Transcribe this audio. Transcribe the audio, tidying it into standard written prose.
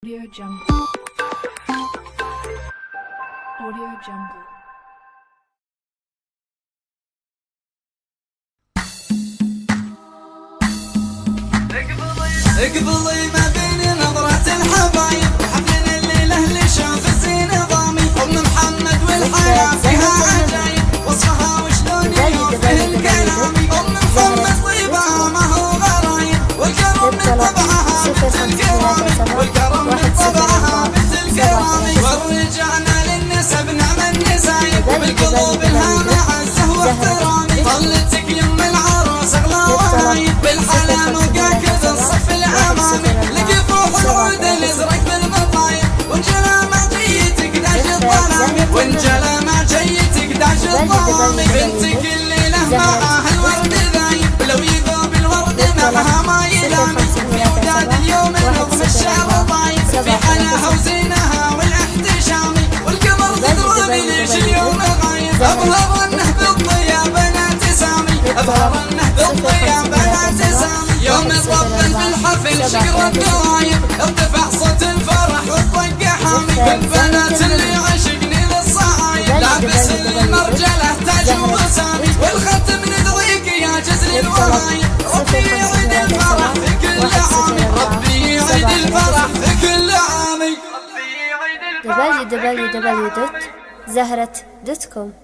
Audio Jungle. Audio Jungle. اقبلي ما بين نظرة الحبايب حفلنا الليلة اللي شاف الزين ضامي ام محمد والحياة فيها عجايب وصفها وشلون يوفي الكلام ام محمد طيبها ما هو غرايب والكرم من طبعها مثل كرامي والكرم من طبعها مثل كرامي ورجعنا للنسب نعم النسايب بالقلوب لها معزه واحترامي طلتك يم العروس اغلى وهايب بالحلا موقع كذا الصف الامامي لقي فوق العود الازرق بالمطايب وانجلى ما جيتك داش الظلامي وانجلى ما جيتك داش الظلامي بنتك الليله معاها الورد ذايب لو يذوب الورد معها ما يلامي في وداد اليوم النظم الشعر ضايب في حلاها وزينها والاحتشامي والقمر تدرى ليش اليوم غايب اظهر انه بالضياء بنات سامي اظهر انه بالضياء بنات سامي يوم طبل بالحفل شقر الدوايب ارتفع صوت الفرح والطق حامي والبنات اللي عشقني للصعايب لابس المرجله تاج وسامي والختم ندريك يا جزر الوهايب ربي يعيد الفرح في كل عامي ربي يعيد الفرح في كل عامي www.zahrat.com